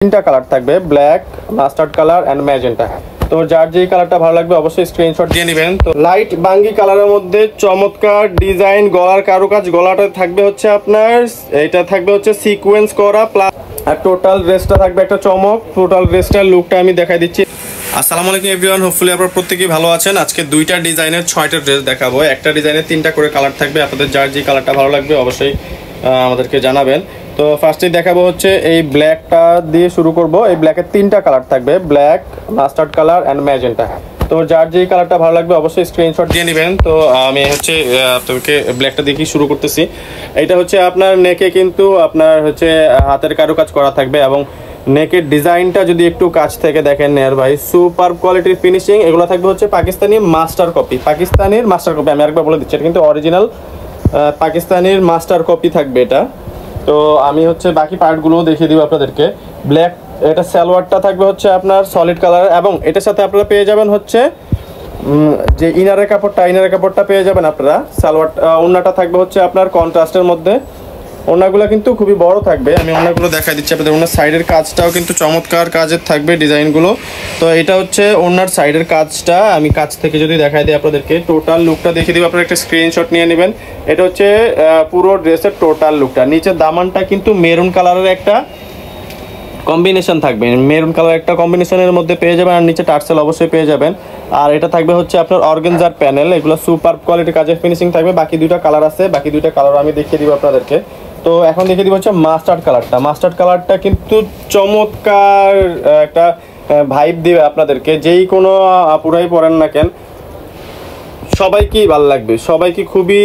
তিনটা কালার থাকবে, black, mustard colour and magenta. তো যার যেই কালারটা ভালো লাগবে অবশ্যই স্ক্রিনশট দিয়ে নেবেন। তো লাইট বাঙ্গি কালারের মধ্যে চমৎকার ডিজাইন, গলার কারুকাজ, গলাটা থাকবে হচ্ছে আপনার, এটা থাকবে হচ্ছে সিকোয়েন্স করা প্লাস, আর টোটাল ড্রেসটা থাকবে একটা চমক। টোটাল ড্রেসটার লুকটা আমি দেখাই দিচ্ছি। আসসালামু আলাইকুম এভরিওয়ান, হোপফুলি আপনারা প্রত্যেকেই ভালো আছেন। আজকে দুইটা ডিজাইনের 6টা ড্রেস দেখাবো। একটা ডিজাইনের 3টা করে কালার থাকবে। আপনাদের যার যে কালারটা ভালো লাগবে অবশ্যই আমাদেরকে জানাবেন। তো ফার্স্টেই দেখাবো হচ্ছে এই ব্ল্যাকটা দিয়ে শুরু করব। এই ব্ল্যাকের 3টা কালার থাকবে, black, mustard colour and magenta. তো যার যেই কালারটা ভালো লাগবে অবশ্যই স্ক্রিনশট দিয়ে নেবেন। তো আমি হচ্ছে আপনাদেরকে ব্ল্যাকটা দিয়ে শুরু করতেছি। এটা হচ্ছে আপনার নেকে কিন্তু আপনার হচ্ছে হাতের কারুকাজ করা থাকবে, এবং নেকের ডিজাইনটা যদি একটু কাছ থেকে দেখেন নেয়ার ভাই, সুপার কোয়ালিটির ফিনিশিং। এগুলো থাকবে হচ্ছে পাকিস্তানি মাস্টার কপি, পাকিস্তানির মাস্টার কপি। আমি আরেকবার বলে দিচ্ছি, এটা কিন্তু অরিজিনাল পাকিস্তানির মাস্টার কপি থাকবে এটা। তো আমি হচ্ছে বাকি পার্টগুলোও দেখিয়ে দিব আপনাদেরকে। ব্ল্যাক, এটা সালোয়ারটা থাকবে হচ্ছে আপনার সলিড কালার, এবং এটার সাথে আপনারা পেয়ে যাবেন হচ্ছে যে ইনারের কাপড়টা পেয়ে যাবেন আপনারা। সালোয়ার ওড়নাটা থাকবে হচ্ছে আপনার কন্ট্রাস্টের মধ্যে। ওড়নাগুলো কিন্তু খুবই বড় থাকবে, আমি ওড়নাগুলো দেখাই দিচ্ছি আপনাদের। ওড়নার সাইডের কাজটাও কিন্তু চমৎকার কাজের থাকবে ডিজাইনগুলো। তো এটা হচ্ছে ওড়নার সাইডের কাজটা, আমি কাছ থেকে যদি দেখাই দিই আপনাদেরকে, টোটাল লুকটা দেখিয়ে দিব। আপনারা একটা স্ক্রিনশট নিয়ে নেবেন। এটা হচ্ছে পুরো ড্রেসের টোটাল লুকটা। নিচের দামানটা কিন্তু মেরুন কালারের একটা কম্বিনেশন থাকবে, মেরুন কালার একটা কম্বিনেশনের মধ্যে পেয়ে যাবেন, আর নিচে টার্সেল অবশ্যই পেয়ে যাবেন। আর এটা থাকবে হচ্ছে আপনার অর্গানজার প্যানেল। এগুলো সুপার কোয়ালিটি কাজের ফিনিশিং থাকবে। বাকি দুইটা কালার আছে, বাকি দুইটা কালার আমি দেখিয়ে দিব আপনাদেরকে। তো এখন দেখিয়ে দিব হচ্ছে মাস্টার্ড কালারটা। মাস্টার্ড কালারটা কিন্তু চমৎকার একটা ভাইব দিবে আপনাদেরকে। যেই কোনো আপুরাই পরেন না কেন, সবাইকেই ভালো লাগবে, সবাইকে খুবই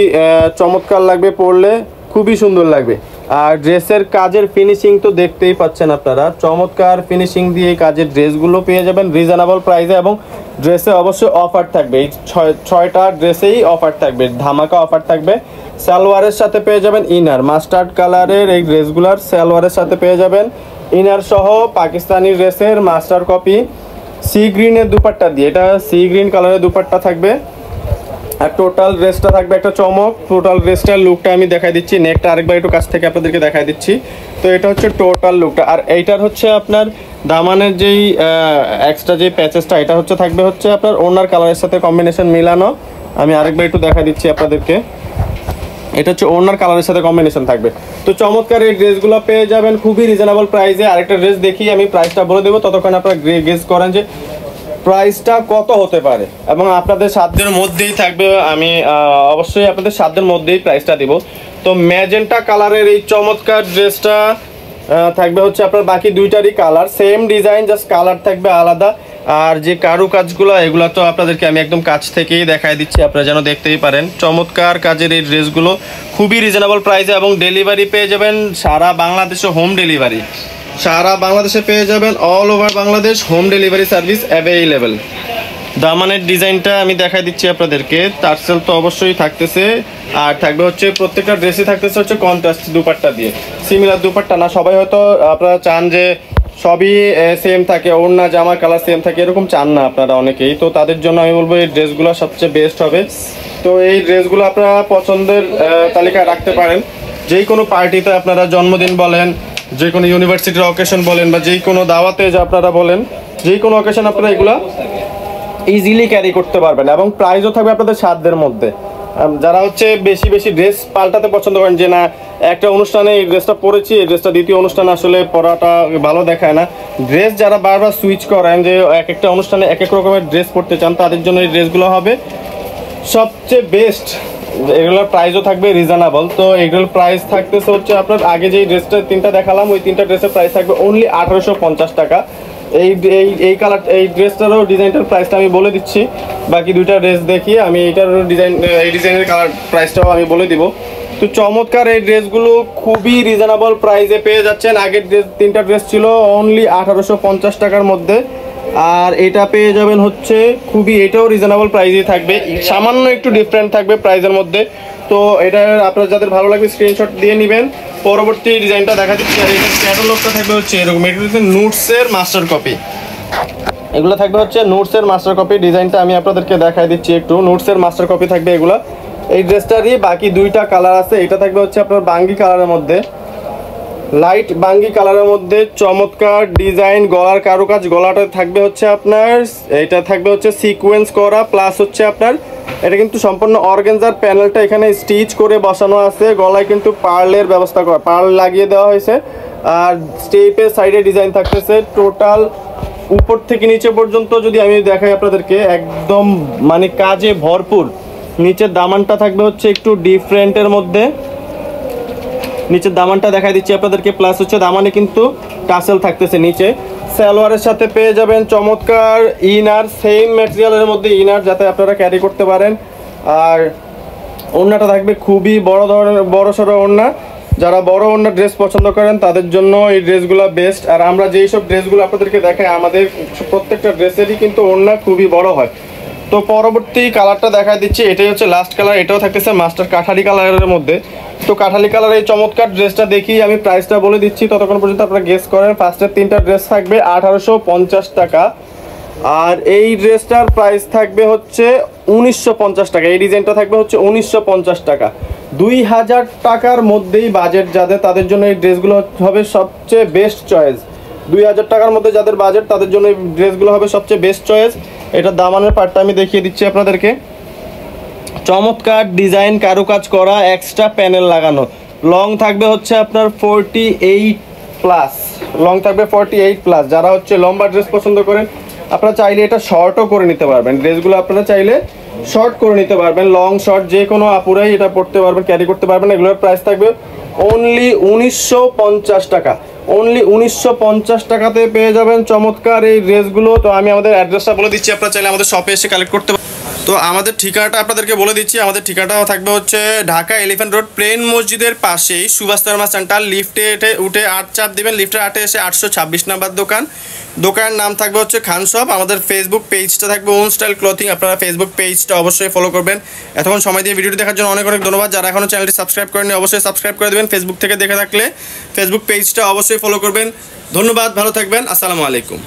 চমৎকার লাগবে, পরলে খুবই সুন্দর লাগবে। আর ড্রেসের কাজের ফিনিশিং তো দেখতেই পাচ্ছেন আপনারা, চমৎকার ফিনিশিং দিয়ে কাজের ড্রেসগুলো পেয়ে যাবেন রিজনেবল প্রাইসে, এবং ড্রেসে অবশ্যই অফার থাকবে। এই 6টা ড্রেসেই অফার থাকবে, ধামাকা অফার থাকবে। সালোয়ারের সাথে পেয়ে যাবেন ইনার, মাস্টার্ড কালারের এই ড্রেসগুলোর সালোয়ারের সাথে পেয়ে যাবেন ইনার সহ পাকিস্তানি ড্রেসের মাস্টার কপি সি গ্রিনের দুপাট্টা দিয়ে। এটা সি গ্রিন কালারের দুপাট্টা থাকবে, আর টোটাল ড্রেসটা থাকবে একটা চমক। টোটাল ড্রেসটার লুকটা আমি দেখাই দিচ্ছি। নেকটা আরেকবার একটু কাছ থেকে আপনাদেরকে দেখাই দিচ্ছি। তো এটা হচ্ছে টোটাল লুকটা। আর এইটার হচ্ছে আপনার দামানের যেই এক্সট্রা যে প্যাচেসটা, এটা হচ্ছে থাকবে হচ্ছে আপনার ওনার কালারের সাথে কম্বিনেশন মিলানো। আমি আরেকবার একটু দেখাই দিচ্ছি আপনাদেরকে। এটা হচ্ছে ওনার কালারের সাথে কম্বিনেশন থাকবে। তো চমৎকার এই ড্রেসগুলো পেয়ে যাবেন খুবই রিজনেবল প্রাইসে। আরেকটা ড্রেস দেখি, আমি প্রাইসটা বলে দেবো, ততক্ষণ আপনারা গেস করেন যে প্রাইসটা কত হতে পারে, এবং আপনাদের সাধ্যের মধ্যেই থাকবে। আমি অবশ্যই আপনাদের সাধ্যের মধ্যেই প্রাইসটা দিব। তো ম্যাজেন্টা কালারের এই চমৎকার ড্রেসটা থাকবে হচ্ছে আপনার বাকি দুইটারই colour same design, just colour থাকবে আলাদা। আর যে কারু কাজগুলো, এগুলো তো আপনাদেরকে আমি একদম কাছ থেকেই দেখাই দিচ্ছি, আপনারা যেন দেখতেই পারেন। চমৎকার কাজের এই ড্রেসগুলো খুবই রিজনেবল প্রাইসে, এবং ডেলিভারি পেয়ে যাবেন সারা বাংলাদেশে, হোম ডেলিভারি সারা বাংলাদেশে পেয়ে যাবেন। All over Bangladesh home delivery service available. দামানের ডিজাইনটা আমি দেখাই দিচ্ছি আপনাদেরকে। টার্সেল তো অবশ্যই থাকতেছে, আর থাকবে হচ্ছে প্রত্যেকটা ড্রেসে থাকতেছে হচ্ছে কন্ট্রাস্ট দুপাট্টা দিয়ে। সিমিলার দুপাট্টা না, সবাই হয়তো আপনারা চান যে সবই সেম থাকে, ওড়না জামার কালার সেম থাকে, এরকম চান না আপনারা অনেকেই। তো তাদের জন্য আমি বলবো এই ড্রেসগুলো সবচেয়ে বেস্ট হবে। তো এই ড্রেসগুলো আপনারা পছন্দের তালিকায় রাখতে পারেন। যেই কোনো পার্টিতে আপনারা, জন্মদিন বলেন, যে কোনো ইউনিভার্সিটির অকেশন বলেন, বা যেই কোনো দাওয়াতে যে আপনারা বলেন, যেই কোনো অকেশন আপনারা এগুলা ইজিলি ক্যারি করতে পারবেন, এবং প্রাইসও থাকবে আপনাদের সাধ্যের মধ্যে। যারা হচ্ছে বেশি বেশি ড্রেস পাল্টাতে পছন্দ করেন, যে না একটা অনুষ্ঠানে এই ড্রেসটা পরেছি, এই ড্রেসটা দ্বিতীয় অনুষ্ঠানে আসলে পরাটা ভালো দেখায় না, ড্রেস যারা বারবার সুইচ করেন, যে এক একটা অনুষ্ঠানে এক এক রকমের ড্রেস পরতে চান, তাদের জন্য এই ড্রেসগুলো হবে সবচেয়ে বেস্ট। এগুলোর প্রাইসও থাকবে রিজনেবল। তো এগুলোর প্রাইস থাকতেছে হচ্ছে আপনার, আগে যেই ড্রেসটা 3টা দেখালাম, ওই 3টা ড্রেসের প্রাইস থাকবে অনলি 1850 টাকা। এই কালার, এই ড্রেসটারও ডিজাইনটার প্রাইসটা আমি বলে দিচ্ছি। বাকি দুইটা ড্রেস দেখিয়ে আমি এইটারও এই ডিজাইনের কালার প্রাইসটাও আমি বলে দিব। তো চমৎকার এই ড্রেসগুলো খুবই রিজনেবল প্রাইসে পেয়ে যাচ্ছেন। আগের 3টা ড্রেস ছিল অনলি 1850 টাকার মধ্যে, আর এটা পেয়ে যাবেন হচ্ছে খুবই, এটাও রিজনেবল প্রাইসেই থাকবে, সামান্য একটু ডিফারেন্ট থাকবে প্রাইসের মধ্যে। তো এটা আপনার যাদের ভালো লাগবে স্ক্রিনশট দিয়ে নেবেন। পরবর্তী ডিজাইনটা দেখা দিচ্ছি। আর এটার ক্যাটালগটা থাকবে হচ্ছে এরকম, এটা হচ্ছে নুটসের মাস্টার কপি। এগুলো থাকবে হচ্ছে নুটসের মাস্টার কপি। ডিজাইনটা আমি আপনাদেরকে দেখাই দিচ্ছি একটু। নুটসের মাস্টার কপি থাকবে এগুলো। এই ড্রেসটারই বাকি দুইটা কালার আছে। এটা থাকবে হচ্ছে আপনার বাঙ্গি কালারের মধ্যে, লাইট বাঙ্গি কালারের মধ্যে চমৎকার ডিজাইন, গলার কারুকাজ, গলাটা থাকবে হচ্ছে আপনার, এটা থাকবে হচ্ছে সিকোয়েন্স করা, প্লাস হচ্ছে আপনার এটা কিন্তু সম্পূর্ণ অর্গানজার প্যানেলটা এখানে স্টিচ করে বসানো আছে। গলায় কিন্তু পার্লের ব্যবস্থা করা, পার্ল লাগিয়ে দেওয়া হয়েছে। আর স্টেপের সাইডে ডিজাইন থাকতেছে। টোটাল উপর থেকে নিচে পর্যন্ত যদি আমি দেখাই আপনাদেরকে, একদম মানে কাজে ভরপুর। নিচের দামানটা থাকবে হচ্ছে একটু ডিফারেন্টের মধ্যে, নিচের দামানটা দেখাই দিচ্ছি আপনাদেরকে। প্লাস হচ্ছে দামানে কিন্তু টাসেল থাকতেছে নিচে। সালোয়ারের সাথে পেয়ে যাবেন চমৎকার ইনার, সেম ম্যাটেরিয়ালের মধ্যে ইনার, যাতে আপনারা ক্যারি করতে পারেন। আর ওড়নাটা থাকবে খুবই বড় ধরনের, বড় সড়ো ওড়না। যারা বড় ওড়না ড্রেস পছন্দ করেন তাদের জন্য এই ড্রেসগুলো বেস্ট। আর আমরা যেই সব ড্রেসগুলো আপনাদেরকে দেখাই, আমাদের প্রত্যেকটা ড্রেসেরই কিন্তু ওড়না খুবই বড় হয়। তো পরবর্তী কালারটা দেখা দিচ্ছি, এটাই হচ্ছে লাস্ট কালার। এটাও থাকতেছে মাস্টার কাঠালি কালারের মধ্যে। তো কাঠালি কালারের এই চমৎকার ড্রেসটা দেখি আমি প্রাইসটা বলে দিচ্ছি, ততক্ষণ পর্যন্ত আপনারা গেস করেন। ফার্স্টের 3টা ড্রেস থাকবে 1850 টাকা, আর এই ড্রেসটার প্রাইস থাকবে হচ্ছে 1950 টাকা। এই ডিজাইনটা থাকবে হচ্ছে 1950 টাকা। 2000 টাকার মধ্যেই বাজেট যাদের, তাদের জন্য এই ড্রেসগুলো হবে সবচেয়ে বেস্ট চয়েস। 2000 টাকার মধ্যে যাদের বাজেট তাদের জন্য এই ড্রেসগুলো হবে সবচেয়ে বেস্ট চয়েস। এটা দামানের পার্টটা আমি দেখিয়ে দিচ্ছি আপনাদেরকে। চমৎকার ডিজাইন, কারুকাজ করা, এক্সট্রা প্যানেল লাগানো। লং থাকবে হচ্ছে আপনার 48 প্লাস, লং থাকবে 48 প্লাস। যারা হচ্ছে লম্বা ড্রেস পছন্দ করেন আপনারা চাইলে এটা শর্টও করে নিতে পারবেন। ড্রেসগুলো আপনারা চাইলে শর্ট করে নিতে পারবেন, লং শর্ট যে কোনো আপুরাই এটা পরতে পারবেন, ক্যারি করতে পারবেন। এগুলোর প্রাইস থাকবে অনলি 1950 টাকা। অনলি 1950 টাকাতে পেয়ে যাবেন চমৎকার এই ড্রেসগুলো। তো আমি আমাদের অ্যাড্রেসটা বলে দিচ্ছি, আপনারা চাইলে আমাদের শপে এসে কালেক্ট করতে পারেন। তো আমাদের ঠিকানাটা আপনাদেরকে বলে দিচ্ছি। আমাদের ঠিকানাটাও থাকবে হচ্ছে ঢাকা এলিফ্যান্ট রোড, প্লেন মসজিদের পাশেই সুভাষ শর্মা সেন্টার। লিফটে উঠে 8 চাপ দেবেন, লিফটের 8-এ এসে 826 নাম্বার দোকান। দোকানের নাম থাকবে হচ্ছে খান শপ। আমাদের ফেসবুক পেজটা থাকবে ওন স্টাইল ক্লথিং, আপনারা ফেসবুক পেজটা অবশ্যই ফলো করবেন। এতক্ষণ সময় দিয়ে ভিডিওটি দেখার জন্য অনেক অনেক ধন্যবাদ। যারা এখনও চ্যানেলটি সাবস্ক্রাইব করেনি অবশ্যই সাবস্ক্রাইব করে দেবেন। ফেসবুক থেকে দেখে থাকলে ফেসবুক পেজটা অবশ্যই ফলো করবেন। ধন্যবাদ, ভালো থাকবেন, আসসালামু আলাইকুম।